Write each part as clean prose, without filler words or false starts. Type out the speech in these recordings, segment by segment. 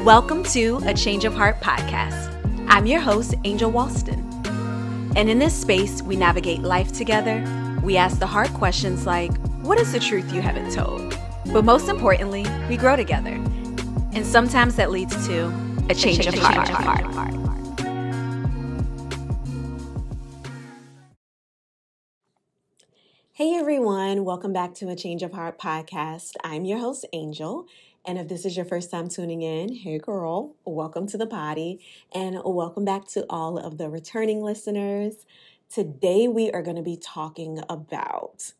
Welcome to A Change of Heart podcast. I'm your host, Angel Walston. And in this space, we navigate life together. We ask the hard questions like, what is the truth you haven't told? But most importantly, we grow together. And sometimes that leads to a change of heart. Hey everyone, welcome back to A Change of Heart podcast. I'm your host, Angel. And if this is your first time tuning in, hey girl, welcome to the body and welcome back to all of the returning listeners. Today we are going to be talking about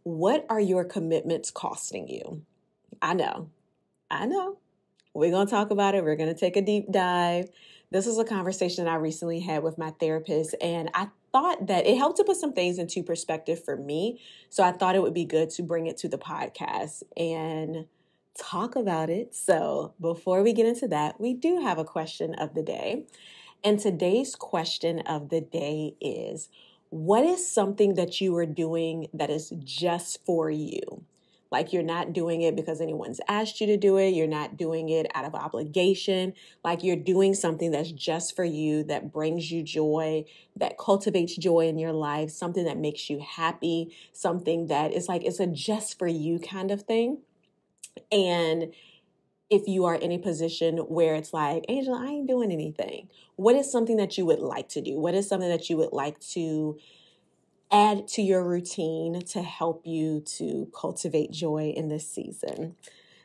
what are your commitments costing you? I know. We're going to talk about it. We're going to take a deep dive. This is a conversation that I recently had with my therapist, and I thought that it helped to put some things into perspective for me. So I thought it would be good to bring it to the podcast and talk about it. So before we get into that, we do have a question of the day. And today's question of the day is, what is something that you are doing that is just for you? Like you're not doing it because anyone's asked you to do it. You're not doing it out of obligation. Like you're doing something that's just for you, that brings you joy, that cultivates joy in your life, something that makes you happy, something that is like, it's a just for you kind of thing. And if you are in a position where it's like, Angela, I ain't doing anything, what is something that you would like to do? What is something that you would like to add to your routine to help you to cultivate joy in this season?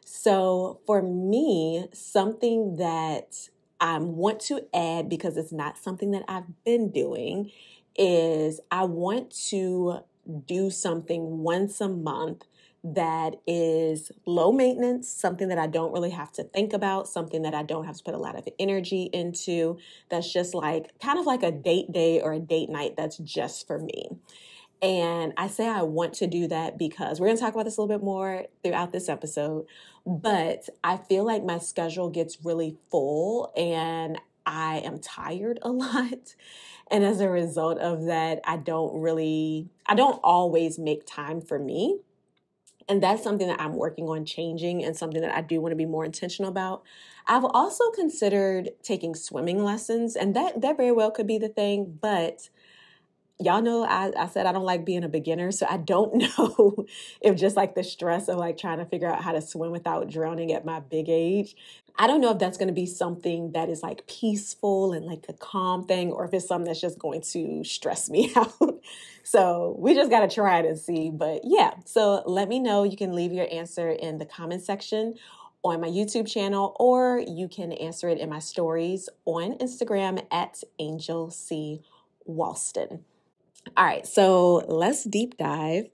So for me, something that I want to add, because it's not something that I've been doing, is I want to do something once a month that is low maintenance, something that I don't really have to think about, something that I don't have to put a lot of energy into, that's just like kind of like a date day or a date night that's just for me. And I say I want to do that because we're going to talk about this a little bit more throughout this episode, but I feel like my schedule gets really full and I am tired a lot. And as a result of that, I don't always make time for me. And that's something that I'm working on changing and something that I do want to be more intentional about. I've also considered taking swimming lessons, and that very well could be the thing. But y'all know I said I don't like being a beginner, so I don't know if just like the stress of like trying to figure out how to swim without drowning at my big age, I don't know if that's going to be something that is like peaceful and like a calm thing, or if it's something that's just going to stress me out. So we just got to try it and see. But yeah, so let me know. You can leave your answer in the comment section on my YouTube channel, or you can answer it in my stories on Instagram at Angel C. Walston. All right, so let's deep dive.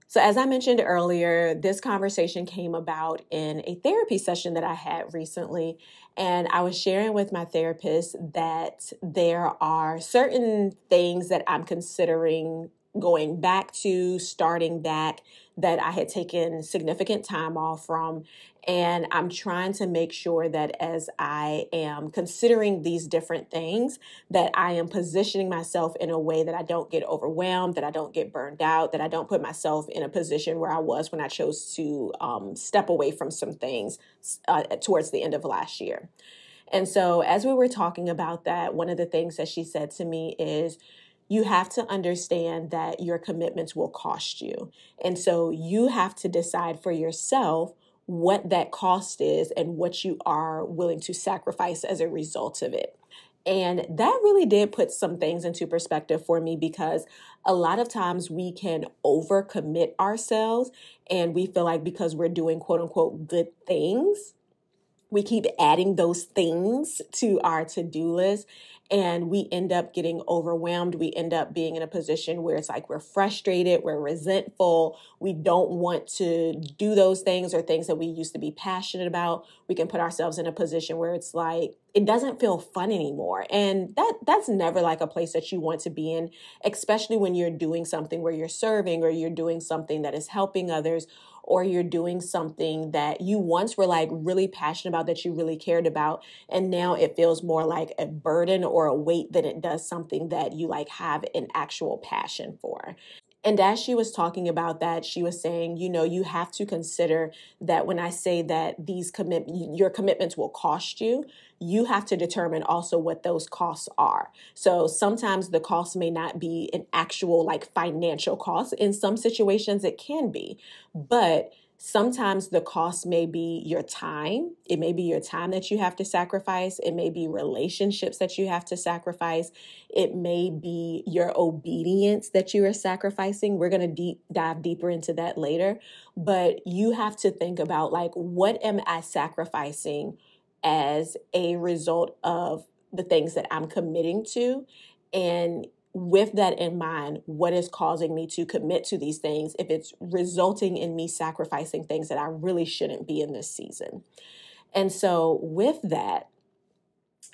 So as I mentioned earlier, this conversation came about in a therapy session that I had recently, and I was sharing with my therapist that there are certain things that I'm considering going back to, starting back, that I had taken significant time off from. And I'm trying to make sure that as I am considering these different things, that I am positioning myself in a way that I don't get overwhelmed, that I don't get burned out, that I don't put myself in a position where I was when I chose to step away from some things towards the end of last year. And so as we were talking about that, one of the things that she said to me is, you have to understand that your commitments will cost you. And so you have to decide for yourself what that cost is and what you are willing to sacrifice as a result of it. And that really did put some things into perspective for me, because a lot of times we can overcommit ourselves and we feel like because we're doing quote unquote good things, we keep adding those things to our to-do list, and we end up getting overwhelmed. We end up being in a position where it's like we're frustrated, we're resentful, we don't want to do those things or things that we used to be passionate about. We can put ourselves in a position where it's like it doesn't feel fun anymore. And that's never like a place that you want to be in, especially when you're doing something where you're serving, or you're doing something that is helping others, or you're doing something that you once were like really passionate about, that you really cared about, and now it feels more like a burden or a weight than it does something that you like have an actual passion for. And as she was talking about that, she was saying, you have to consider that when I say that your commitments will cost you, you have to determine also what those costs are. So sometimes the cost may not be an actual like financial cost. In some situations, it can be, but sometimes the cost may be your time. It may be your time that you have to sacrifice. It may be relationships that you have to sacrifice. It may be your obedience that you are sacrificing. We're going to dive deeper into that later. But you have to think about like, what am I sacrificing as a result of the things that I'm committing to? And with that in mind, what is causing me to commit to these things if it's resulting in me sacrificing things that I really shouldn't be in this season? And so with that,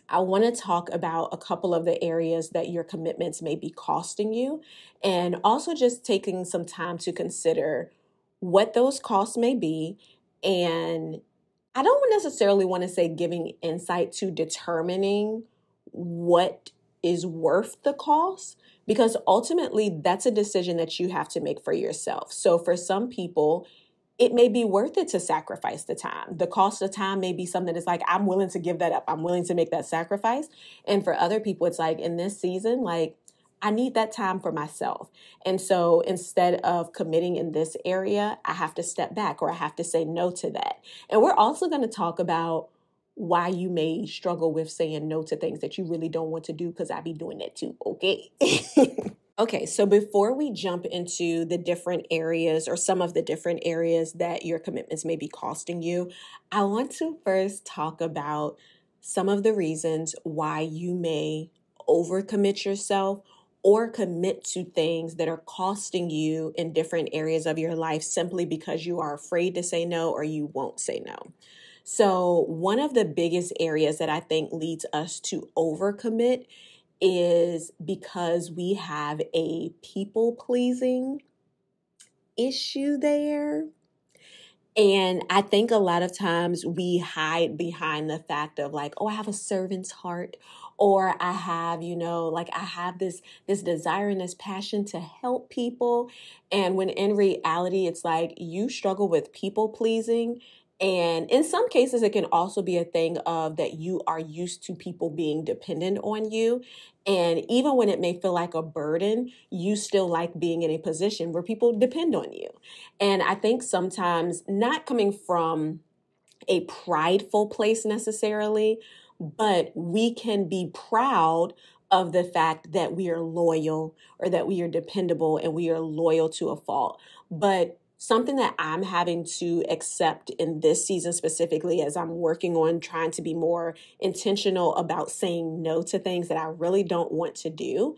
I want to talk about a couple of the areas that your commitments may be costing you, and also just taking some time to consider what those costs may be. And I don't necessarily want to say giving insight to determining what is worth the cost, because ultimately that's a decision that you have to make for yourself. So for some people, it may be worth it to sacrifice the time. The cost of time may be something that's like, I'm willing to give that up. I'm willing to make that sacrifice. And for other people, it's like, in this season, like, I need that time for myself. And so instead of committing in this area, I have to step back, or I have to say no to that. And we're also going to talk about why you may struggle with saying no to things that you really don't want to do, because I be doing that too, okay? Okay, so before we jump into the different areas, or some of the different areas that your commitments may be costing you, I want to first talk about some of the reasons why you may overcommit yourself or commit to things that are costing you in different areas of your life simply because you are afraid to say no, or you won't say no. So one of the biggest areas that I think leads us to overcommit is because we have a people-pleasing issue there. And I think a lot of times we hide behind the fact of like, oh, I have a servant's heart, or I have, I have this desire and this passion to help people. And when in reality, it's like you struggle with people pleasing. And in some cases, it can also be a thing of that you are used to people being dependent on you. And even when it may feel like a burden, you still like being in a position where people depend on you. And I think sometimes, not coming from a prideful place necessarily, but we can be proud of the fact that we are loyal, or that we are dependable, and we are loyal to a fault. But something that I'm having to accept in this season specifically, as I'm working on trying to be more intentional about saying no to things that I really don't want to do,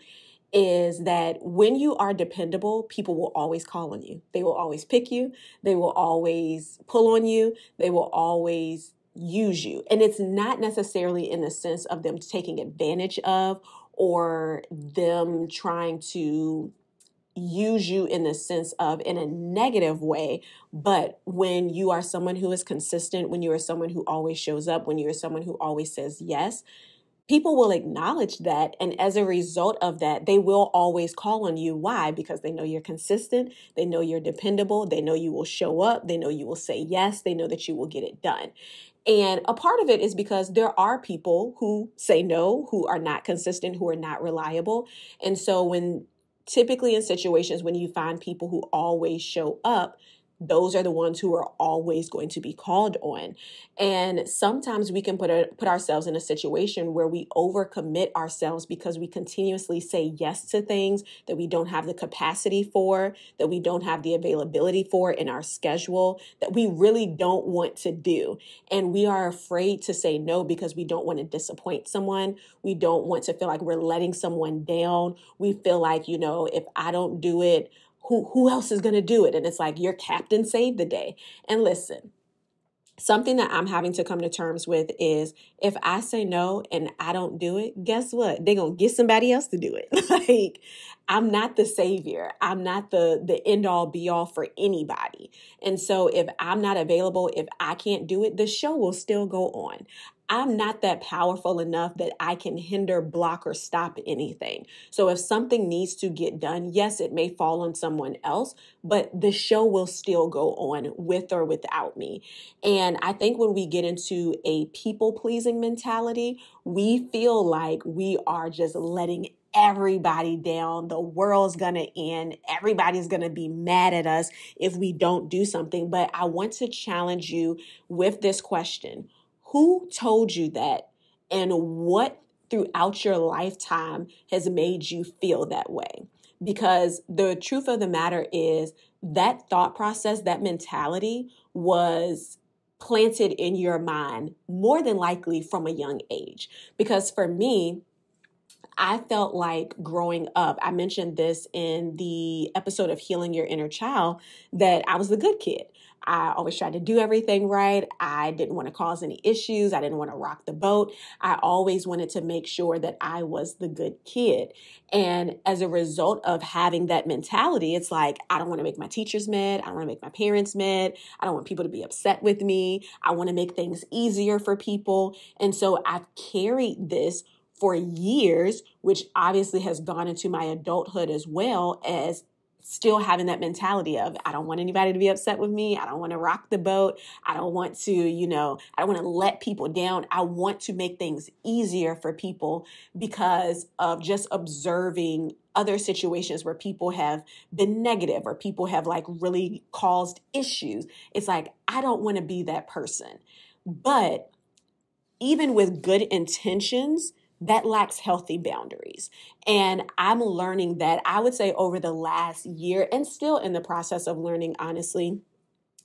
is that when you are dependable, people will always call on you. They will always pick you. They will always pull on you. They will always use you. And it's not necessarily in the sense of them taking advantage of, or them trying to use you in the sense of in a negative way. But when you are someone who is consistent, when you are someone who always shows up, when you are someone who always says yes, people will acknowledge that. And as a result of that, they will always call on you. Why? Because they know you're consistent. They know you're dependable. They know you will show up. They know you will say yes. They know that you will get it done. And a part of it is because there are people who say no, who are not consistent, who are not reliable. And so typically in situations when you find people who always show up, those are the ones who are always going to be called on. And sometimes we can put ourselves in a situation where we overcommit ourselves because we continuously say yes to things that we don't have the capacity for, that we don't have the availability for in our schedule, that we really don't want to do. And we are afraid to say no because we don't want to disappoint someone. We don't want to feel like we're letting someone down. We feel like, if I don't do it, who else is going to do it? And it's like your captain saved the day. And listen, something that I'm having to come to terms with is if I say no and I don't do it, guess what? They're going to get somebody else to do it. Like, I'm not the savior. I'm not the end all be all for anybody. And so if I'm not available, if I can't do it, the show will still go on. I'm not that powerful enough that I can hinder, block, or stop anything. So if something needs to get done, yes, it may fall on someone else, but the show will still go on with or without me. And I think when we get into a people-pleasing mentality, we feel like we are just letting everybody down. The world's going to end. Everybody's going to be mad at us if we don't do something. But I want to challenge you with this question. Who told you that? And what throughout your lifetime has made you feel that way? Because the truth of the matter is that thought process, that mentality was planted in your mind more than likely from a young age. Because for me, I felt like growing up, I mentioned this in the episode of Healing Your Inner Child, that I was the good kid. I always tried to do everything right. I didn't want to cause any issues. I didn't want to rock the boat. I always wanted to make sure that I was the good kid. And as a result of having that mentality, it's like, I don't want to make my teachers mad. I don't want to make my parents mad. I don't want people to be upset with me. I want to make things easier for people. And so I've carried this for years, which obviously has gone into my adulthood as well, as still having that mentality of, I don't want anybody to be upset with me. I don't want to rock the boat. I don't want to, I don't want to let people down. I want to make things easier for people because of just observing other situations where people have been negative or people have like really caused issues. It's like, I don't want to be that person. But even with good intentions, that lacks healthy boundaries. And I'm learning that, I would say, over the last year, and still in the process of learning, honestly,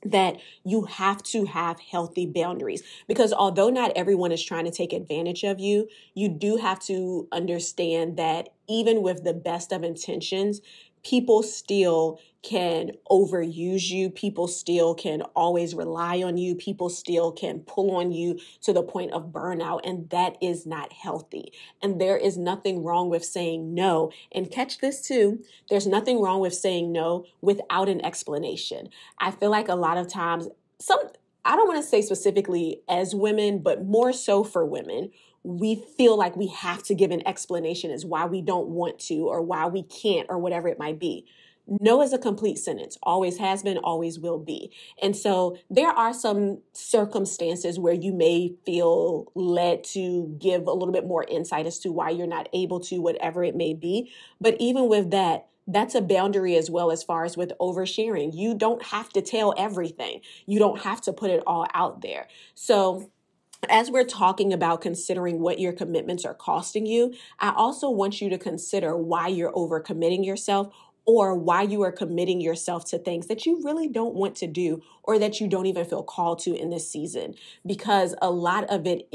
that you have to have healthy boundaries. Because although not everyone is trying to take advantage of you, you do have to understand that even with the best of intentions, people still can overuse you. People still can always rely on you. People still can pull on you to the point of burnout. And that is not healthy. And there is nothing wrong with saying no. And catch this too. There's nothing wrong with saying no without an explanation. I feel like a lot of times, I don't want to say specifically as women, but more so for women, we feel like we have to give an explanation as why we don't want to or why we can't or whatever it might be. No is a complete sentence, always has been, always will be. And so there are some circumstances where you may feel led to give a little bit more insight as to why you're not able to, whatever it may be. But even with that, that's a boundary as well, as far as with oversharing. You don't have to tell everything. You don't have to put it all out there. So as we're talking about considering what your commitments are costing you, I also want you to consider why you're overcommitting yourself, or why you are committing yourself to things that you really don't want to do or that you don't even feel called to in this season. Because a lot of it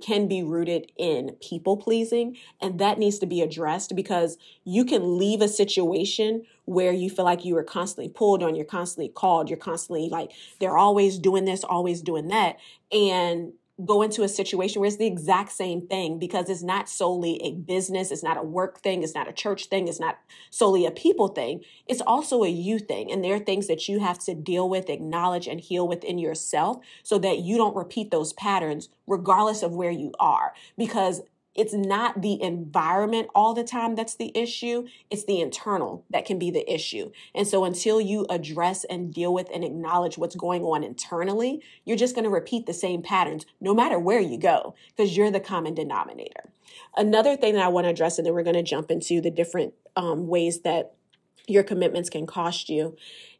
can be rooted in people pleasing, and that needs to be addressed, because you can leave a situation where you feel like you are constantly pulled on, you're constantly called, you're constantly like, they're always doing this, always doing that, and go into a situation where it's the exact same thing, because it's not solely a business, it's not a work thing, it's not a church thing, it's not solely a people thing, it's also a you thing. And there are things that you have to deal with, acknowledge, and heal within yourself so that you don't repeat those patterns regardless of where you are. Because it's not the environment all the time that's the issue. It's the internal that can be the issue. And so until you address and deal with and acknowledge what's going on internally, you're just going to repeat the same patterns no matter where you go, because you're the common denominator. Another thing that I want to address, and then we're going to jump into the different ways that your commitments can cost you,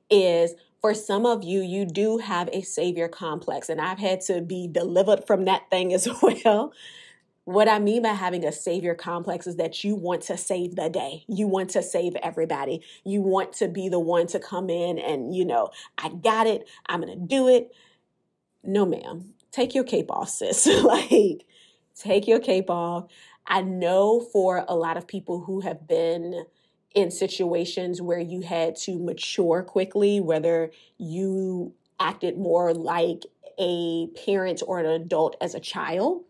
is for some of you, you do have a savior complex. And I've had to be delivered from that thing as well. What I mean by having a savior complex is that you want to save the day. You want to save everybody. You want to be the one to come in and, I got it. I'm going to do it. No, ma'am. Take your cape off, sis. Take your cape off. I know for a lot of people who have been in situations where you had to mature quickly, whether you acted more like a parent or an adult as a child,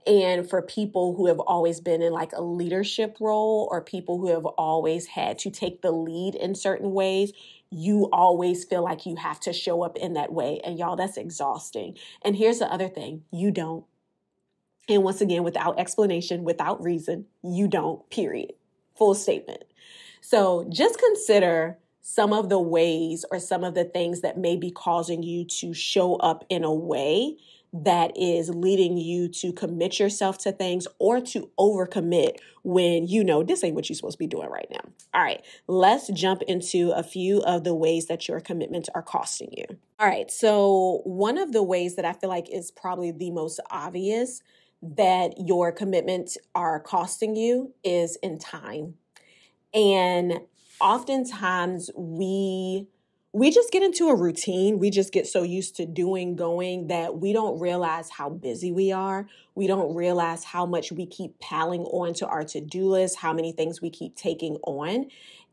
and for people who have always been in like a leadership role, or people who have always had to take the lead in certain ways, you always feel like you have to show up in that way. And y'all, that's exhausting. And here's the other thing. You don't. And once again, without explanation, without reason, you don't, period. Full statement. So just consider some of the ways or some of the things that may be causing you to show up in a way that is leading you to commit yourself to things or to overcommit when you know this ain't what you're supposed to be doing right now. All right, let's jump into a few of the ways that your commitments are costing you. All right, so one of the ways that I feel like is probably the most obvious that your commitments are costing you is in time. And oftentimes we just get into a routine. We just get so used to going that we don't realize how busy we are. We don't realize how much we keep piling on to our to-do list, how many things we keep taking on.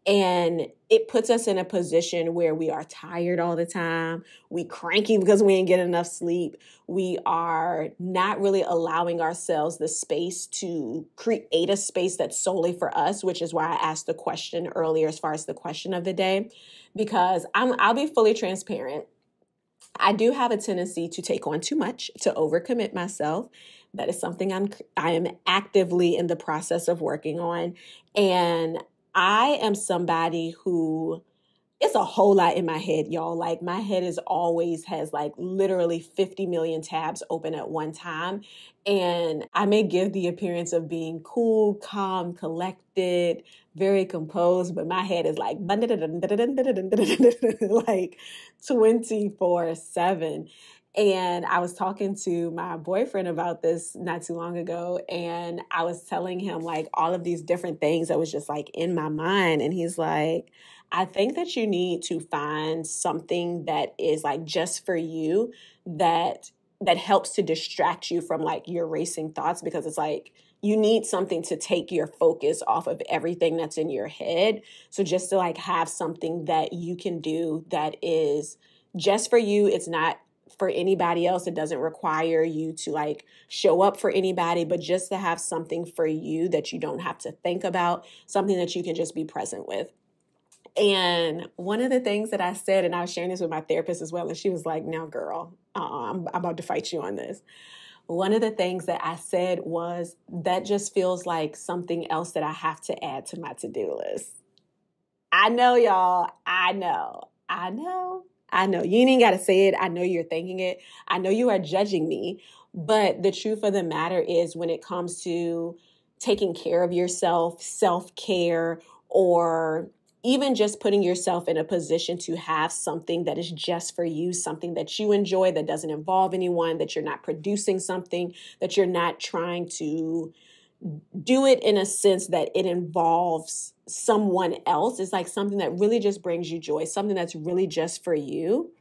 And it puts us in a position where we are tired all the time. We cranky because we ain't getting enough sleep. We are not really allowing ourselves the space to create a space that's solely for us, which is why I asked the question earlier as far as the question of the day, because I'll be fully transparent. I do have a tendency to take on too much, to overcommit myself. That is something I am actively in the process of working on. And I am somebody who, it's a whole lot in my head, y'all. Like my head has like literally 50 million tabs open at one time. And I may give the appearance of being cool, calm, collected, very composed, but my head is like, like 24/7. And I was talking to my boyfriend about this not too long ago, and I was telling him like all of these different things that was just like in my mind. And he's like, I think that you need to find something that is like just for you that helps to distract you from like your racing thoughts, because it's like you need something to take your focus off of everything that's in your head. So just to like have something that you can do that is just for you. It's not for anybody else. It doesn't require you to like show up for anybody, but just to have something for you that you don't have to think about, something that you can just be present with. And one of the things that I said, and I was sharing this with my therapist as well, and she was like, "Now, girl, I'm about to fight you on this." One of the things that I said was, that just feels like something else that I have to add to my to-do list. I know, y'all. I know. You ain't got to say it. I know you're thinking it. I know you are judging me. But the truth of the matter is, when it comes to taking care of yourself, self-care, or even just putting yourself in a position to have something that is just for you, something that you enjoy, that doesn't involve anyone, that you're not producing something, that you're not trying to do it in a sense that it involves someone else. It's like something that really just brings you joy, something that's really just for you.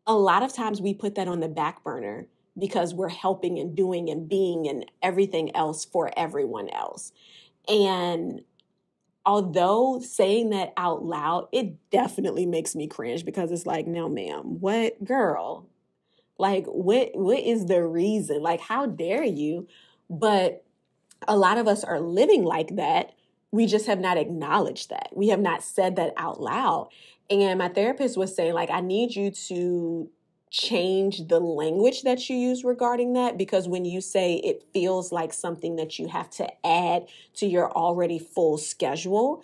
A lot of times we put that on the back burner because we're helping and doing and being and everything else for everyone else. And although saying that out loud, it definitely makes me cringe, because it's like, no, ma'am, what, girl? Like, what is the reason? Like, how dare you? But a lot of us are living like that. We just have not acknowledged that. We have not said that out loud. And my therapist was saying, like, I need you to change the language that you use regarding that, because when you say it feels like something that you have to add to your already full schedule,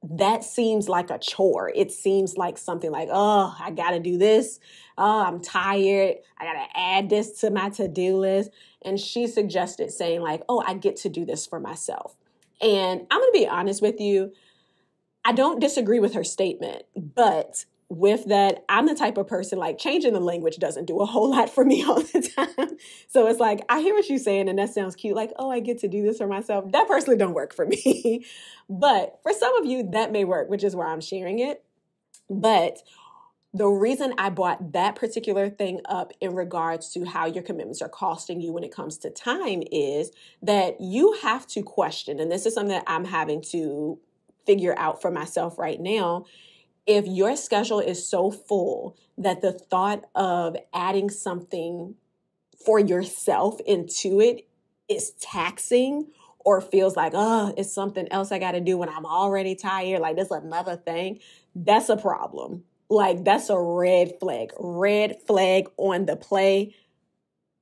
that seems like a chore. It seems like something like, oh, I got to do this. Oh, I'm tired. I got to add this to my to-do list. And she suggested saying like, oh, I get to do this for myself. And I'm going to be honest with you. I don't disagree with her statement, but with that, I'm the type of person, like, changing the language doesn't do a whole lot for me all the time. So it's like, I hear what you're saying, and that sounds cute. Like, oh, I get to do this for myself. That personally don't work for me. But for some of you, that may work, which is why I'm sharing it. But the reason I brought that particular thing up in regards to how your commitments are costing you when it comes to time is that you have to question, and this is something that I'm having to figure out for myself right now. If your schedule is so full that the thought of adding something for yourself into it is taxing, or feels like, oh, it's something else I got to do when I'm already tired, like this another thing, that's a problem. Like, that's a red flag on the play.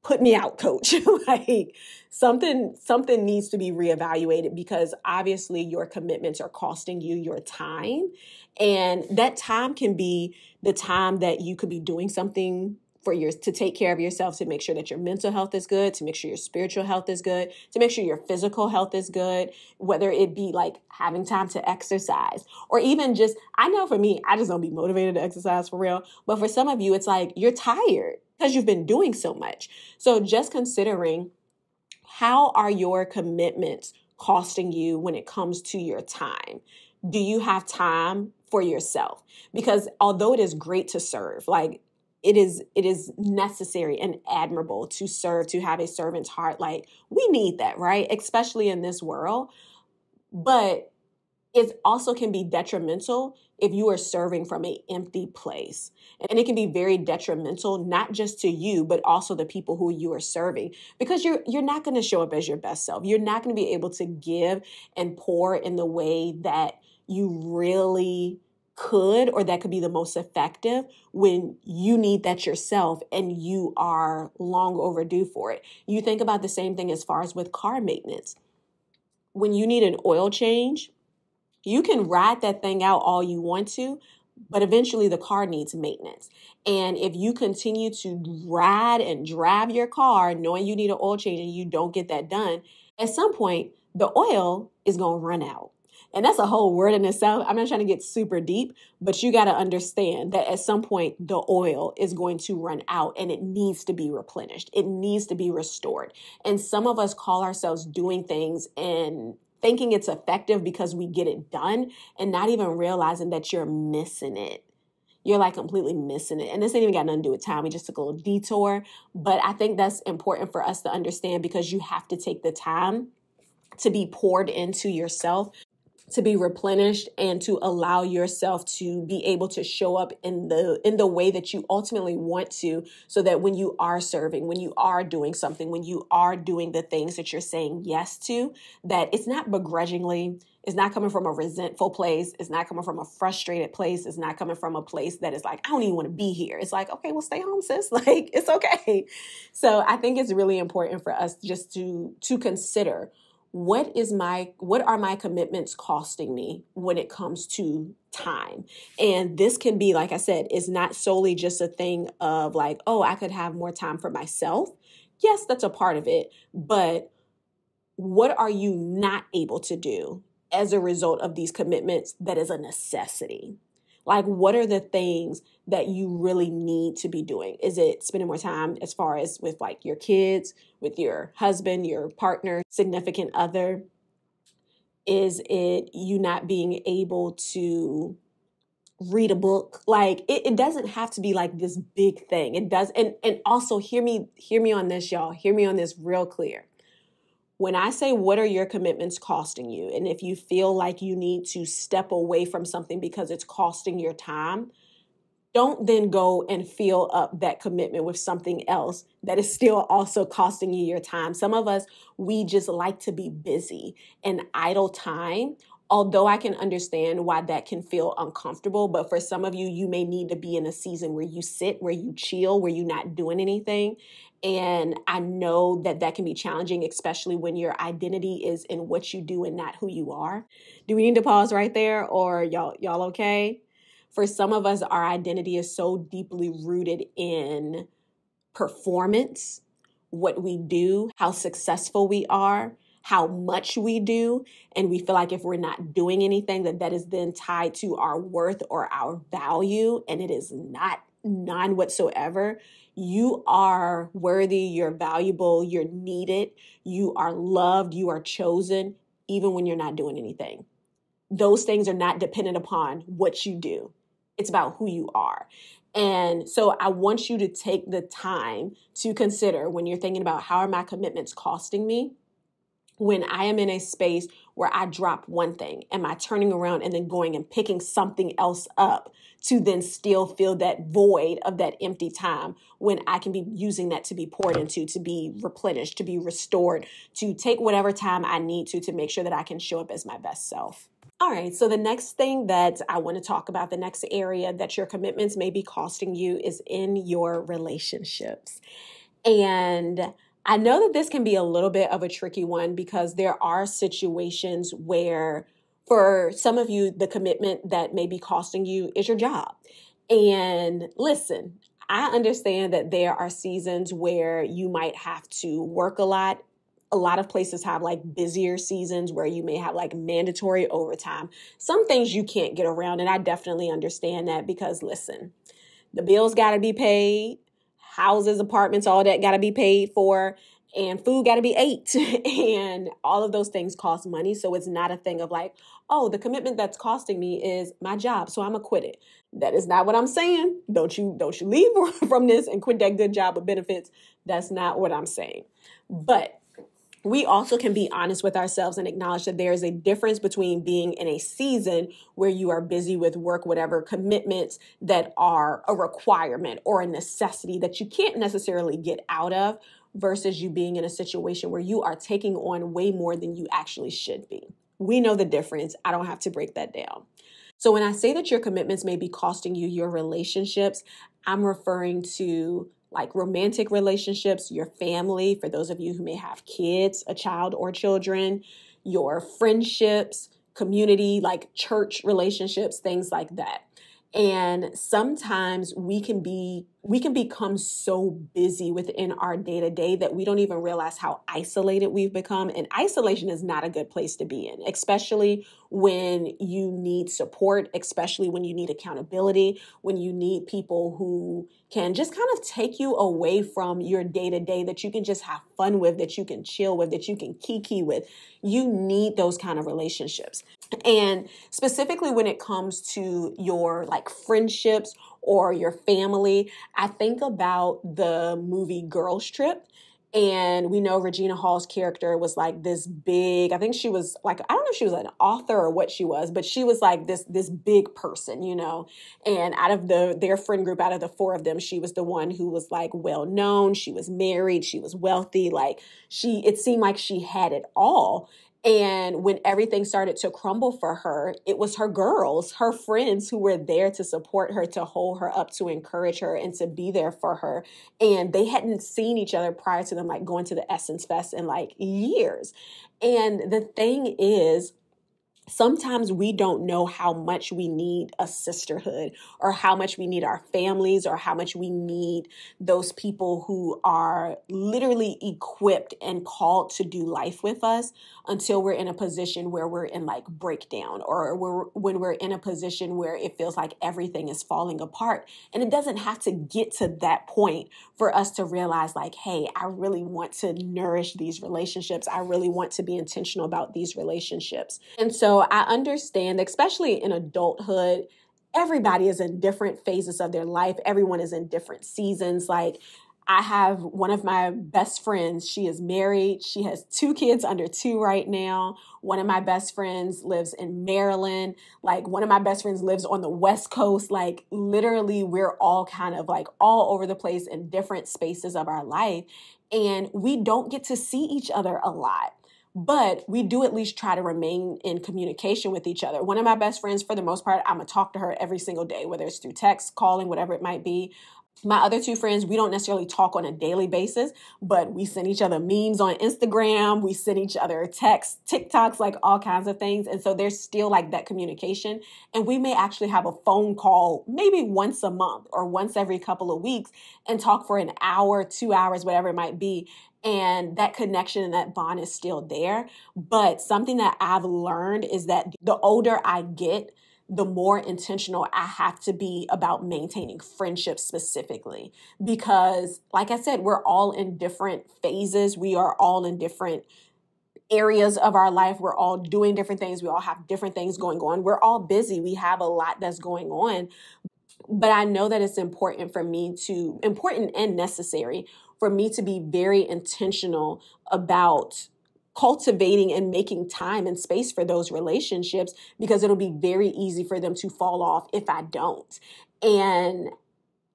put me out, coach. Like something needs to be reevaluated, because obviously your commitments are costing you your time. And that time can be the time that you could be doing something to take care of yourself, to make sure that your mental health is good, to make sure your spiritual health is good, to make sure your physical health is good, whether it be like having time to exercise, or even just, I know for me, I just don't be motivated to exercise for real. But for some of you, it's like you're tired because you've been doing so much. So just considering, how are your commitments costing you when it comes to your time? Do you have time for yourself? Because although it is great to serve, like it is necessary and admirable to serve, to have a servant's heart. Like we need that, right? Especially in this world. But it also can be detrimental if you are serving from an empty place. And it can be very detrimental, not just to you, but also the people who you are serving, because you're not going to show up as your best self. You're not going to be able to give and pour in the way that you really could, or that could be the most effective, when you need that yourself and you are long overdue for it. You think about the same thing as far as with car maintenance. When you need an oil change, you can ride that thing out all you want to, but eventually the car needs maintenance. And if you continue to ride and drive your car knowing you need an oil change and you don't get that done, at some point the oil is going to run out. And that's a whole word in itself. I'm not trying to get super deep, but you got to understand that at some point the oil is going to run out and it needs to be replenished. It needs to be restored. And some of us call ourselves doing things and thinking it's effective because we get it done, and not even realizing that you're missing it. You're like completely missing it. And this ain't even got nothing to do with time. We just took a little detour. But I think that's important for us to understand, because you have to take the time to be poured into yourself, to be replenished, and to allow yourself to be able to show up in the way that you ultimately want to, so that when you are serving, when you are doing something, when you are doing the things that you're saying yes to, that it's not begrudgingly, it's not coming from a resentful place, it's not coming from a frustrated place, it's not coming from a place that is like, I don't even want to be here. It's like, okay, well, stay home, sis. Like, it's okay. So I think it's really important for us just to consider, what are my commitments costing me when it comes to time? And this can be, like I said, it's not solely just a thing of like, oh, I could have more time for myself. Yes, that's a part of it. But what are you not able to do as a result of these commitments that is a necessity? Like, what are the things that you really need to be doing? Is it spending more time as far as with like your kids, with your husband, your partner, significant other? Is it you not being able to read a book? Like it doesn't have to be like this big thing. It does. And also hear me on this, y'all. Hear me on this real clear. When I say, what are your commitments costing you? And if you feel like you need to step away from something because it's costing your time, don't then go and fill up that commitment with something else that is still also costing you your time. Some of us, we just like to be busy, and idle time. Although I can understand why that can feel uncomfortable, but for some of you, you may need to be in a season where you sit, where you chill, where you're not doing anything. And I know that that can be challenging, especially when your identity is in what you do and not who you are. Do we need to pause right there, or y'all okay? For some of us, our identity is so deeply rooted in performance, what we do, how successful we are, how much we do. And we feel like if we're not doing anything, that is then tied to our worth or our value. And it is not, none whatsoever. You are worthy, you're valuable, you're needed, you are loved, you are chosen, even when you're not doing anything. Those things are not dependent upon what you do. It's about who you are. And so I want you to take the time to consider, when you're thinking about, how are my commitments costing me? When I am in a space where I drop one thing, am I turning around and then going and picking something else up to then still fill that void of that empty time, when I can be using that to be poured into, to be replenished, to be restored, to take whatever time I need to make sure that I can show up as my best self? All right, so the next thing that I want to talk about, the next area that your commitments may be costing you, is in your relationships. And I know that this can be a little bit of a tricky one because there are situations where, for some of you, the commitment that may be costing you is your job. And listen, I understand that there are seasons where you might have to work a lot. A lot of places have like busier seasons where you may have like mandatory overtime. Some things you can't get around. And I definitely understand that because listen, the bills got to be paid, houses, apartments, all that got to be paid for, and food got to be ate. And all of those things cost money. So it's not a thing of like, oh, the commitment that's costing me is my job, so I'm gonna quit it. That is not what I'm saying. Don't you leave from this and quit that good job with benefits. That's not what I'm saying. But we also can be honest with ourselves and acknowledge that there is a difference between being in a season where you are busy with work, whatever commitments that are a requirement or a necessity that you can't necessarily get out of, versus you being in a situation where you are taking on way more than you actually should be. We know the difference. I don't have to break that down. So when I say that your commitments may be costing you your relationships, I'm referring to like romantic relationships, your family, for those of you who may have kids, a child or children, your friendships, community, like church relationships, things like that. And sometimes we can become so busy within our day-to-day that we don't even realize how isolated we've become. And isolation is not a good place to be in, especially when you need support, especially when you need accountability, when you need people who can just kind of take you away from your day-to-day, that you can just have fun with, that you can chill with, that you can kiki with. You need those kind of relationships. And specifically when it comes to your like friendships or your family, I think about the movie Girls Trip. And we know Regina Hall's character was like this big, I think she was like, I don't know if she was an author or what she was, but she was like this big person, you know, and out of their friend group, out of the four of them, she was the one who was like well known. She was married. She was wealthy. Like it seemed like she had it all. And when everything started to crumble for her, it was her girls, her friends who were there to support her, to hold her up, to encourage her, and to be there for her. And they hadn't seen each other prior to them like going to the Essence Fest in like years. And the thing is, sometimes we don't know how much we need a sisterhood, or how much we need our families, or how much we need those people who are literally equipped and called to do life with us, until we're in a position where we're in like breakdown, or when we're in a position where it feels like everything is falling apart. And it doesn't have to get to that point for us to realize like, hey, I really want to nourish these relationships. I really want to be intentional about these relationships. And so I understand, especially in adulthood, everybody is in different phases of their life. Everyone is in different seasons. Like I have one of my best friends. She is married. She has 2 kids under 2 right now. One of my best friends lives in Maryland. Like one of my best friends lives on the West Coast. Like literally we're all kind of like all over the place in different spaces of our life. And we don't get to see each other a lot. But we do at least try to remain in communication with each other. One of my best friends, for the most part, I'm going to talk to her every single day, whether it's through text, calling, whatever it might be. My other 2 friends, we don't necessarily talk on a daily basis, but we send each other memes on Instagram. We send each other texts, TikToks, like all kinds of things. And so there's still like that communication. And we may actually have a phone call maybe once a month or once every couple of weeks and talk for an hour, 2 hours, whatever it might be. And that connection and that bond is still there. But something that I've learned is that the older I get, the more intentional I have to be about maintaining friendships specifically. Because like I said, we're all in different phases. We are all in different areas of our life. We're all doing different things. We all have different things going on. We're all busy. We have a lot that's going on. But I know that it's important and necessary for me to be very intentional about cultivating and making time and space for those relationships, because it'll be very easy for them to fall off if I don't. And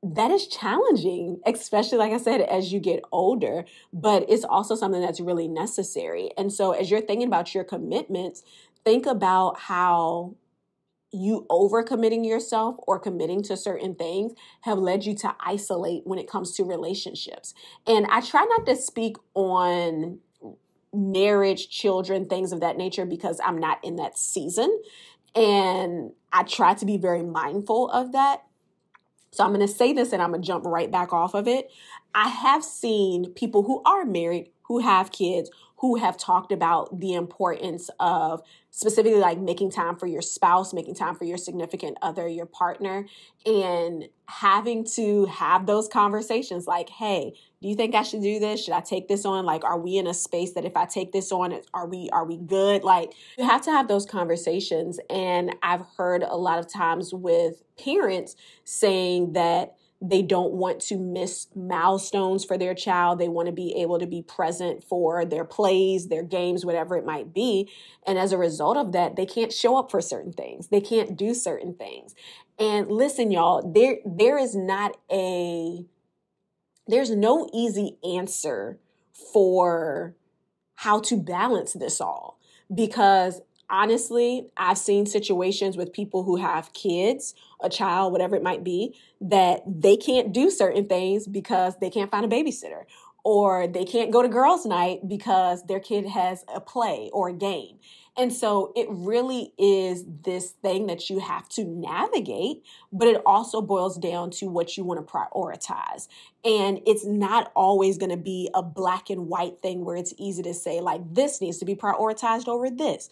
that is challenging, especially, like I said, as you get older, but it's also something that's really necessary. And so as you're thinking about your commitments, think about how you overcommitting yourself or committing to certain things have led you to isolate when it comes to relationships. And I try not to speak on marriage, children, things of that nature, because I'm not in that season. And I try to be very mindful of that. So I'm going to say this and I'm going to jump right back off of it. I have seen people who are married, who have kids, who have talked about the importance of specifically like making time for your spouse, making time for your significant other, your partner, and having to have those conversations like, hey, do you think I should do this? Should I take this on? Like, are we in a space that if I take this on, are we good? Like, you have to have those conversations. And I've heard a lot of times with parents saying that they don't want to miss milestones for their child. They want to be able to be present for their plays, their games, whatever it might be. And as a result of that, they can't show up for certain things. They can't do certain things. And listen, y'all, there's no easy answer for how to balance this all, because honestly, I've seen situations with people who have kids, a child, whatever it might be, that they can't do certain things because they can't find a babysitter, or they can't go to girls' night because their kid has a play or a game. And so it really is this thing that you have to navigate, but it also boils down to what you want to prioritize. And it's not always going to be a black and white thing where it's easy to say, like, this needs to be prioritized over this.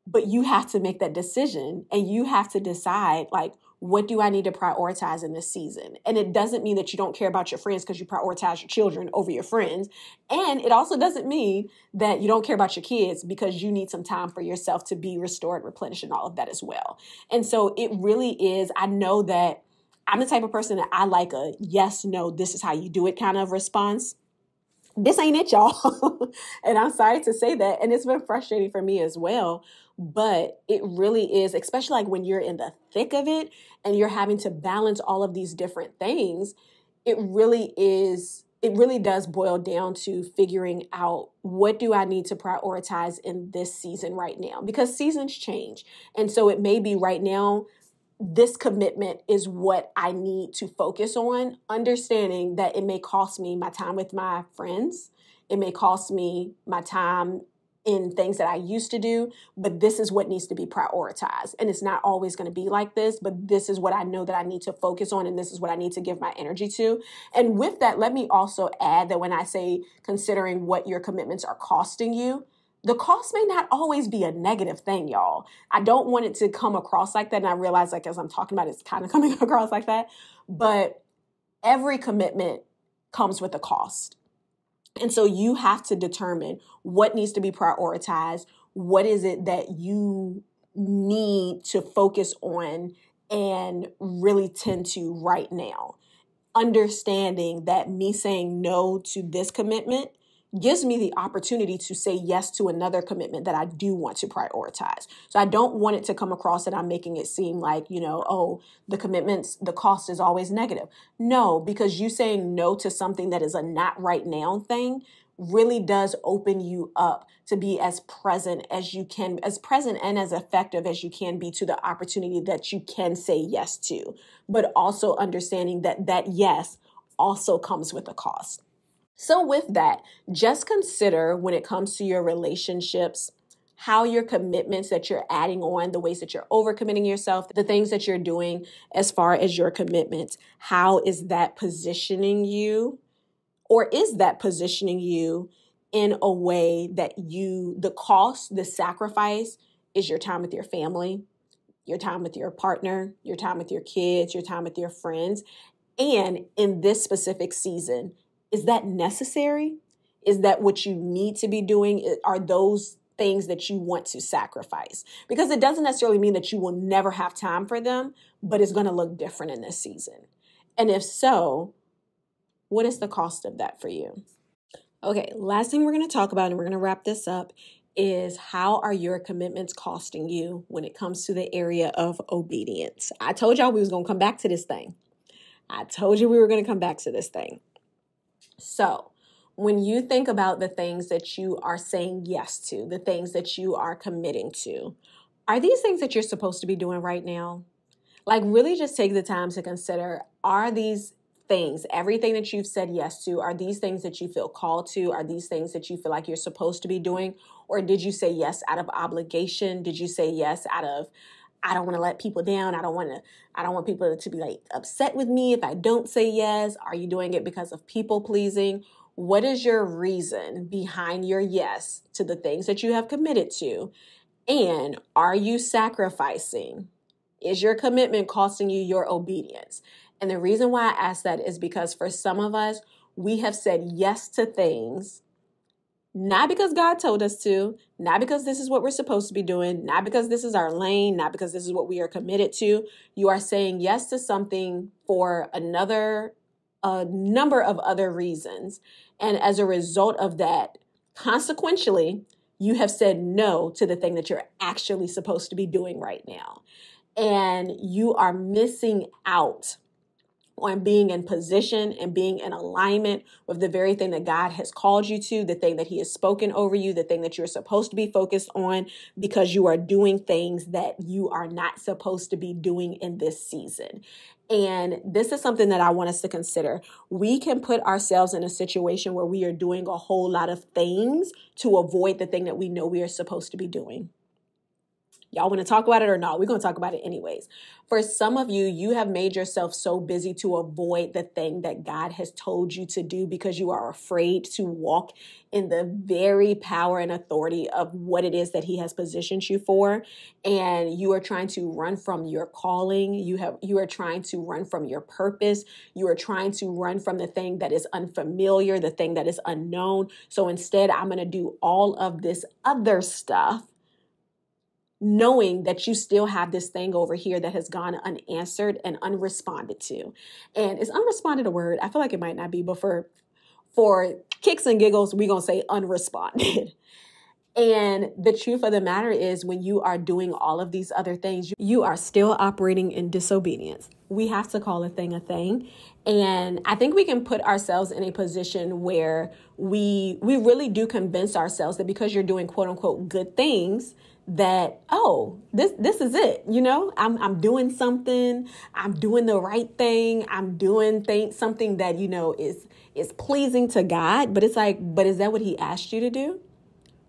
But you have to make that decision, and you have to decide, like, what do I need to prioritize in this season? And it doesn't mean that you don't care about your friends because you prioritize your children over your friends. And it also doesn't mean that you don't care about your kids because you need some time for yourself to be restored, replenished, and all of that as well. And so it really is, I know that I'm the type of person that I like a yes, no, this is how you do it kind of response. This ain't it, y'all. And I'm sorry to say that. And it's been frustrating for me as well. But it really is, especially like when you're in the thick of it and you're having to balance all of these different things, it really does boil down to figuring out, what do I need to prioritize in this season right now? Because seasons change. And so it may be right now, this commitment is what I need to focus on, understanding that it may cost me my time with my friends. It may cost me my time in things that I used to do, but this is what needs to be prioritized. And it's not always going to be like this, but this is what I know that I need to focus on, and this is what I need to give my energy to. And with that, let me also add that when I say considering what your commitments are costing you, the cost may not always be a negative thing, y'all. I don't want it to come across like that. And I realize, like, as I'm talking about it, it's kind of coming across like that. But every commitment comes with a cost. And so you have to determine what needs to be prioritized. What is it that you need to focus on and really tend to right now? Understanding that me saying no to this commitment gives me the opportunity to say yes to another commitment that I do want to prioritize. So I don't want it to come across that I'm making it seem like, oh, the cost is always negative. No, because you saying no to something that is a not right now thing really does open you up to be as present as you can, as present and as effective as you can be to the opportunity that you can say yes to, but also understanding that that yes also comes with a cost. So with that, just consider when it comes to your relationships, how your commitments that you're adding on, the ways that you're overcommitting yourself, the things that you're doing as far as your commitments, how is that positioning you? Or is that positioning you in a way that the cost, the sacrifice is your time with your family, your time with your partner, your time with your kids, your time with your friends. And in this specific season, is that necessary? Is that what you need to be doing? Are those things that you want to sacrifice? Because it doesn't necessarily mean that you will never have time for them, but it's going to look different in this season. And if so, what is the cost of that for you? Okay, last thing we're going to talk about, and we're going to wrap this up, is how are your commitments costing you when it comes to the area of obedience? I told y'all we was going to come back to this thing. I told you we were going to come back to this thing. So when you think about the things that you are saying yes to, the things that you are committing to, Are these things that you're supposed to be doing right now? Like, really just take the time to consider, are these things, everything that you've said yes to, are these things that you feel called to? Are these things that you feel like you're supposed to be doing? Or did you say yes out of obligation? Did you say yes out of, I don't want to let people down. I don't want people to be like upset with me if I don't say yes. Are you doing it because of people pleasing? What is your reason behind your yes to the things that you have committed to? And are you sacrificing? Is your commitment costing you your obedience? And the reason why I ask that is because for some of us, we have said yes to things, not because God told us to, not because this is what we're supposed to be doing, not because this is our lane, not because this is what we are committed to. You are saying yes to something for a number of other reasons. And as a result of that, consequentially, you have said no to the thing that you're actually supposed to be doing right now. And you are missing out on being in position and being in alignment with the very thing that God has called you to, the thing that he has spoken over you, the thing that you're supposed to be focused on, because you are doing things that you are not supposed to be doing in this season. And this is something that I want us to consider. We can put ourselves in a situation where we are doing a whole lot of things to avoid the thing that we know we are supposed to be doing. Y'all want to talk about it or not? We're going to talk about it anyways. For some of you, you have made yourself so busy to avoid the thing that God has told you to do because you are afraid to walk in the very power and authority of what it is that he has positioned you for. And you are trying to run from your calling. You are trying to run from your purpose. You are trying to run from the thing that is unfamiliar, the thing that is unknown. So instead, I'm going to do all of this other stuff, knowing that you still have this thing over here that has gone unanswered and unresponded to. And is unresponded a word? I feel like it might not be, but for kicks and giggles, we're going to say unresponded. And the truth of the matter is, when you are doing all of these other things, you are still operating in disobedience. We have to call a thing. And I think we can put ourselves in a position where we really do convince ourselves that because you're doing quote unquote good things, that, oh, this is it. You know, I'm doing something. I'm doing the right thing. I'm doing something that, you know, is pleasing to God. But it's like, but is that what he asked you to do?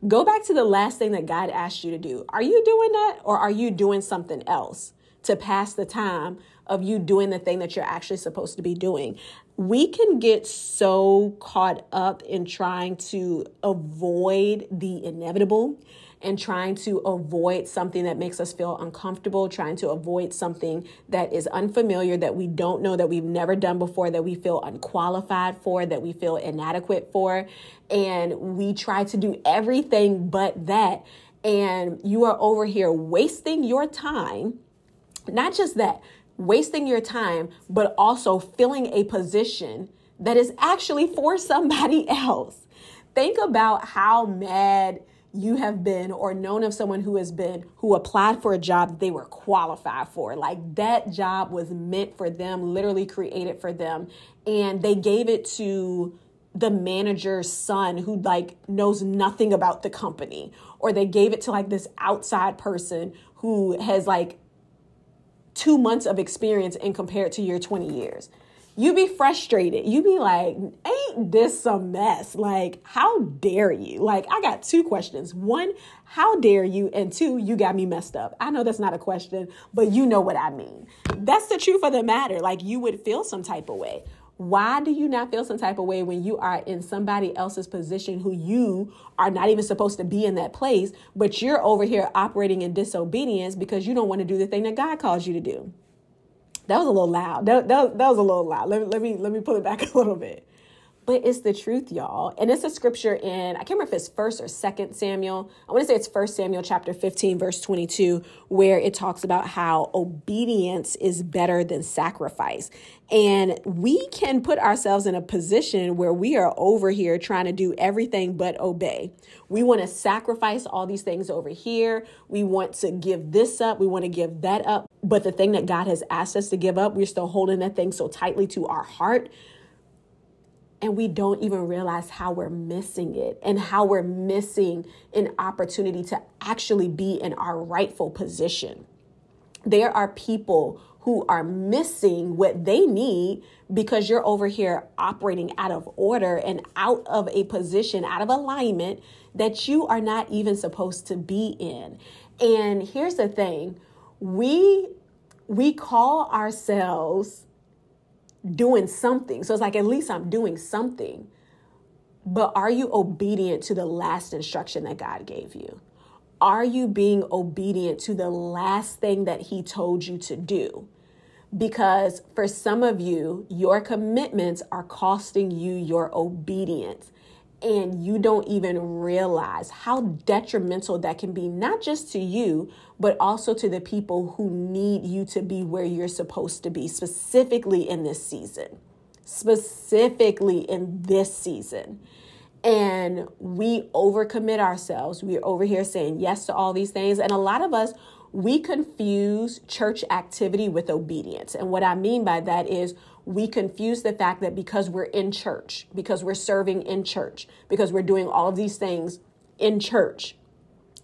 Go back to the last thing that God asked you to do. Are you doing that, or are you doing something else to pass the time of you doing the thing that you're actually supposed to be doing? We can get so caught up in trying to avoid the inevitable and trying to avoid something that makes us feel uncomfortable, trying to avoid something that is unfamiliar, that we don't know, that we've never done before, that we feel unqualified for, that we feel inadequate for. And we try to do everything but that. And you are over here wasting your time. Not just that, wasting your time, but also filling a position that is actually for somebody else. Think about how mad you have been or known of someone who applied for a job that they were qualified for. Like, that job was meant for them, literally created for them. And they gave it to the manager's son who like knows nothing about the company, or they gave it to like this outside person who has like 2 months of experience in compared to your 20 years. You be frustrated. You be like, ain't this some mess? Like, how dare you? Like, I got 2 questions. 1, how dare you? And 2, you got me messed up. I know that's not a question, but you know what I mean. That's the truth of the matter. Like, you would feel some type of way. Why do you not feel some type of way when you are in somebody else's position who you are not even supposed to be in that place, but you're over here operating in disobedience because you don't want to do the thing that God calls you to do? That was a little loud. That was a little loud. Let me pull it back a little bit. But it's the truth, y'all. And it's a scripture in, I can't remember if it's 1st or 2nd Samuel. I want to say it's 1 Samuel chapter 15, verse 22, where it talks about how obedience is better than sacrifice. And we can put ourselves in a position where we are over here trying to do everything but obey. We want to sacrifice all these things over here. We want to give this up. We want to give that up. But the thing that God has asked us to give up, we're still holding that thing so tightly to our heart. and we don't even realize how we're missing it and how we're missing an opportunity to actually be in our rightful position. There are people who are missing what they need because you're over here operating out of order and out of a position, out of alignment that you are not even supposed to be in. And here's the thing, we call ourselves doing something. So it's like, at least I'm doing something. But are you obedient to the last instruction that God gave you? Are you being obedient to the last thing that he told you to do? Because for some of you, your commitments are costing you your obedience. And you don't even realize how detrimental that can be, not just to you, but also to the people who need you to be where you're supposed to be, specifically in this season. And we overcommit ourselves. We're over here saying yes to all these things. And a lot of us, we confuse church activity with obedience. And what I mean by that is we confuse the fact that because we're in church, because we're serving in church, because we're doing all of these things in church,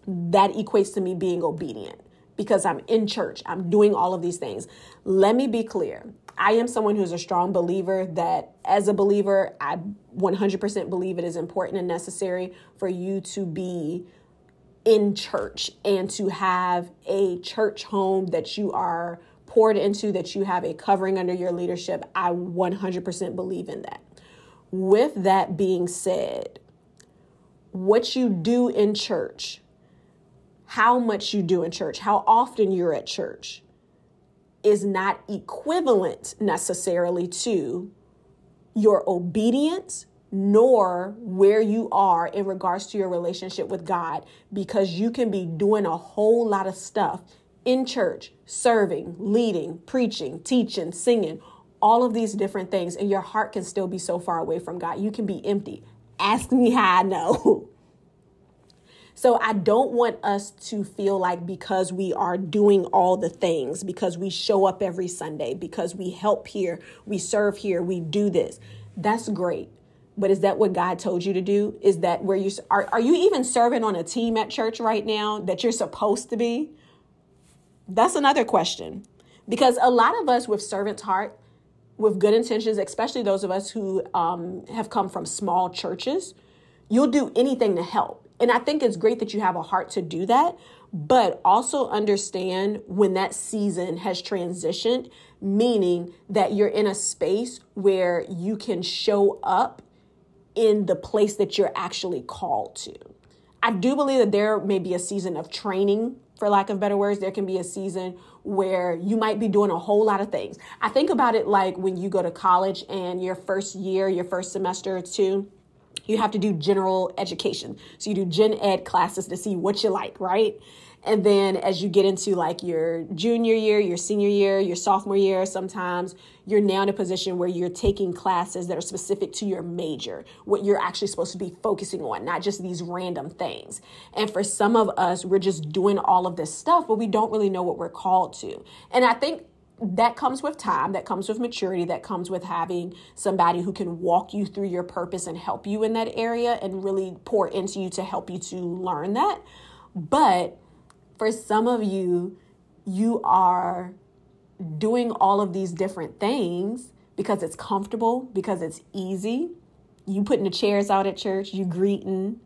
that equates to me being obedient. Because I'm in church, I'm doing all of these things. Let me be clear. I am someone who's a strong believer that as a believer, I 100% believe it is important and necessary for you to be in church and to have a church home that you are poured into, that you have a covering under your leadership. I 100% believe in that. With that being said, what you do in church, how much you do in church, how often you're at church is not equivalent necessarily to your obedience, nor where you are in regards to your relationship with God, because you can be doing a whole lot of stuff in church, serving, leading, preaching, teaching, singing, all of these different things, and your heart can still be so far away from God. You can be empty. Ask me how I know. So I don't want us to feel like because we are doing all the things, because we show up every Sunday, because we help here, we serve here, we do this. That's great. But is that what God told you to do? Is that where you are you even serving on a team at church right now that you're supposed to be? That's another question. Because a lot of us with servant's heart, with good intentions, especially those of us who have come from small churches, you'll do anything to help. And I think it's great that you have a heart to do that, but also understand when that season has transitioned, meaning that you're in a space where you can show up in the place that you're actually called to. I do believe that there may be a season of training, for lack of better words. There can be a season where you might be doing a whole lot of things. I think about it like when you go to college and your first year, your first semester or two, you have to do general education. So you do gen ed classes to see what you like, right? And then as you get into like your junior year, your senior year, your sophomore year, sometimes you're now in a position where you're taking classes that are specific to your major, what you're actually supposed to be focusing on, not just these random things. And for some of us, we're just doing all of this stuff, but we don't really know what we're called to. And I think that comes with time, that comes with maturity, that comes with having somebody who can walk you through your purpose and help you in that area and really pour into you to help you to learn that. But for some of you, you are doing all of these different things because it's comfortable, because it's easy. You putting the chairs out at church, you greeting.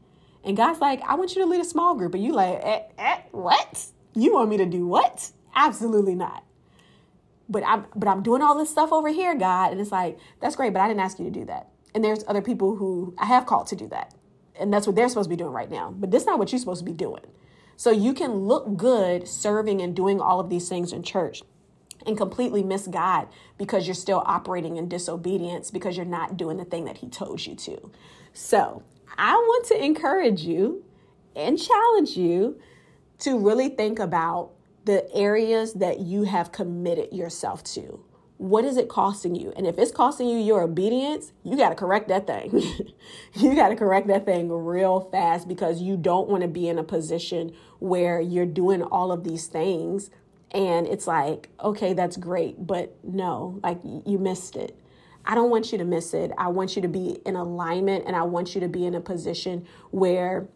And God's like, I want you to lead a small group. And you like, what? You want me to do what? Absolutely not. But I'm doing all this stuff over here, God. And it's like, that's great, but I didn't ask you to do that. And there's other people who I have called to do that. And that's what they're supposed to be doing right now. But that's not what you're supposed to be doing. So you can look good serving and doing all of these things in church and completely miss God because you're still operating in disobedience, because you're not doing the thing that he told you to. So I want to encourage you and challenge you to really think about the areas that you have committed yourself to. What is it costing you? And if it's costing you your obedience, you got to correct that thing. You got to correct that thing real fast, because you don't want to be in a position where you're doing all of these things and it's like, okay, that's great, but no, like you missed it. I don't want you to miss it. I want you to be in alignment, and I want you to be in a position where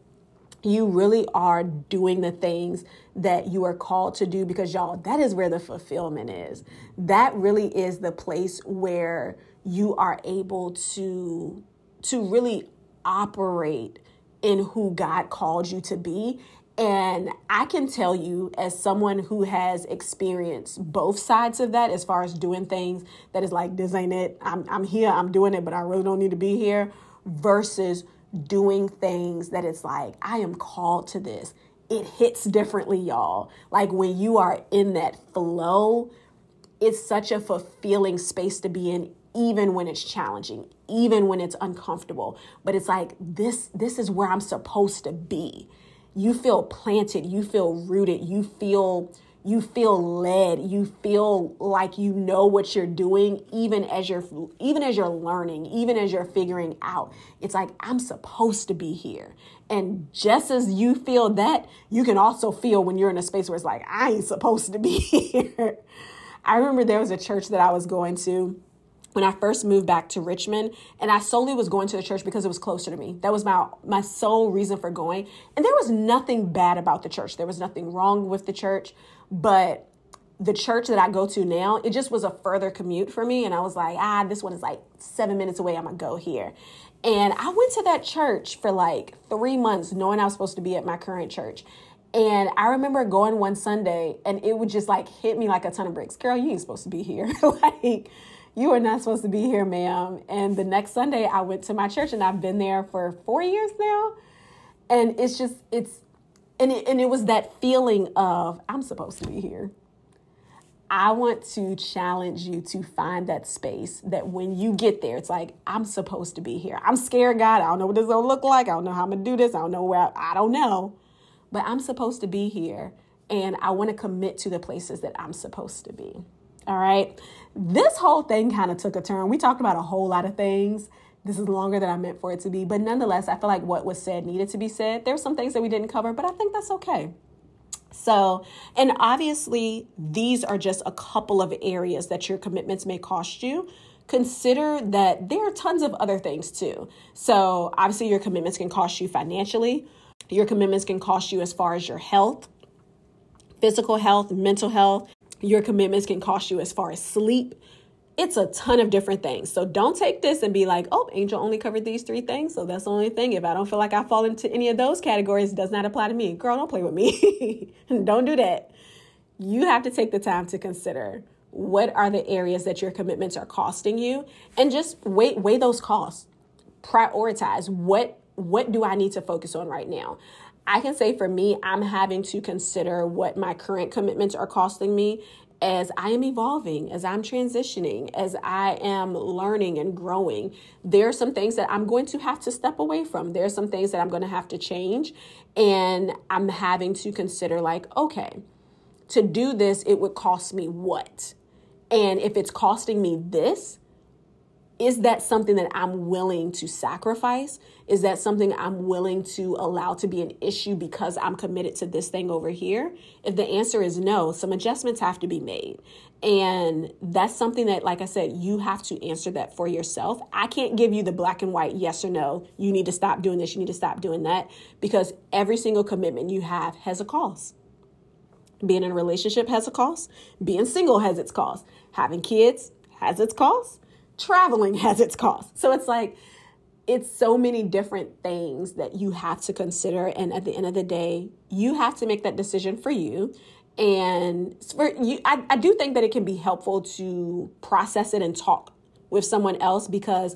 you really are doing the things that you are called to do, because y'all, that is where the fulfillment is. That really is the place where you are able to really operate in who God called you to be. And I can tell you, as someone who has experienced both sides of that, as far as doing things that is like, this ain't it, I'm here, I'm doing it, but I really don't need to be here, versus doing things that it's like, I am called to this. It hits differently, y'all. Like when you are in that flow, it's such a fulfilling space to be in, even when it's challenging, even when it's uncomfortable. But it's like, this is where I'm supposed to be. You feel planted, you feel rooted, you feel led, you feel like you know what you're doing, even as you're learning, even as you're figuring out. It's like, I'm supposed to be here. And just as you feel that, you can also feel when you're in a space where it's like, I ain't supposed to be here. I remember there was a church that I was going to when I first moved back to Richmond, and I solely was going to the church because it was closer to me. That was my sole reason for going. And there was nothing bad about the church. There was nothing wrong with the church, but the church that I go to now, it just was a further commute for me. And I was like, this one is like 7 minutes away. I'm gonna go here. And I went to that church for like 3 months, knowing I was supposed to be at my current church. And I remember going one Sunday, and it would just like hit me like a ton of bricks. Girl, you ain't supposed to be here. Like, you are not supposed to be here, ma'am. And the next Sunday I went to my church, and I've been there for 4 years now. And it was that feeling of, I'm supposed to be here. I want to challenge you to find that space that when you get there, it's like, I'm supposed to be here. I'm scared, God. I don't know what this is going to look like. I don't know how I'm going to do this. I don't know where, I don't know. But I'm supposed to be here. And I want to commit to the places that I'm supposed to be. All right. This whole thing kind of took a turn. We talked about a whole lot of things. This is longer than I meant for it to be. But nonetheless, I feel like what was said needed to be said. There were some things that we didn't cover, but I think that's okay. So, and obviously, these are just a couple of areas that your commitments may cost you. Consider that there are tons of other things too. So obviously, your commitments can cost you financially. Your commitments can cost you as far as your health, physical health, mental health. Your commitments can cost you as far as sleep. It's a ton of different things. So don't take this and be like, oh, Angel only covered these 3 things, so that's the only thing. If I don't feel like I fall into any of those categories, it does not apply to me. Girl, don't play with me. Don't do that. You have to take the time to consider what are the areas that your commitments are costing you, and just weigh those costs. Prioritize. What do I need to focus on right now? I can say for me, I'm having to consider what my current commitments are costing me as I am evolving, as I'm transitioning, as I am learning and growing. There are some things that I'm going to have to step away from. There are some things that I'm going to have to change. And I'm having to consider like, okay, to do this, it would cost me what? And if it's costing me this, is that something that I'm willing to sacrifice? Is that something I'm willing to allow to be an issue because I'm committed to this thing over here? If the answer is no, some adjustments have to be made. And that's something that, like I said, you have to answer that for yourself. I can't give you the black and white yes or no. You need to stop doing this. You need to stop doing that, because every single commitment you have has a cost. Being in a relationship has a cost. Being single has its cost. Having kids has its cost. Traveling has its cost. So it's like, it's so many different things that you have to consider. And at the end of the day, you have to make that decision for you. And for you, I do think that it can be helpful to process it and talk with someone else, because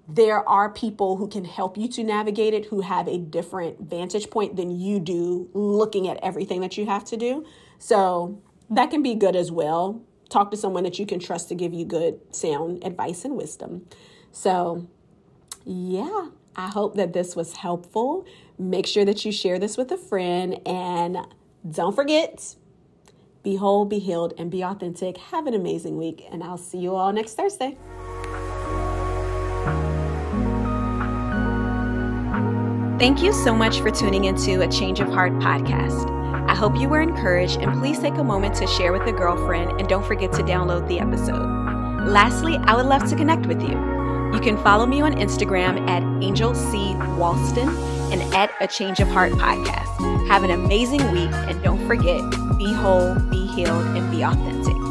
there are people who can help you to navigate it, who have a different vantage point than you do looking at everything that you have to do. So that can be good as well. Talk to someone that you can trust to give you good, sound advice and wisdom. So, yeah, I hope that this was helpful. Make sure that you share this with a friend. And don't forget, be whole, be healed, and be authentic. Have an amazing week. And I'll see you all next Thursday. Thank you so much for tuning into A Change of Heart podcast. I hope you were encouraged, and please take a moment to share with a girlfriend, and don't forget to download the episode. Lastly, I would love to connect with you. You can follow me on Instagram at angelwalston and at A Change of Heart Podcast. Have an amazing week, and don't forget, be whole, be healed, and be authentic.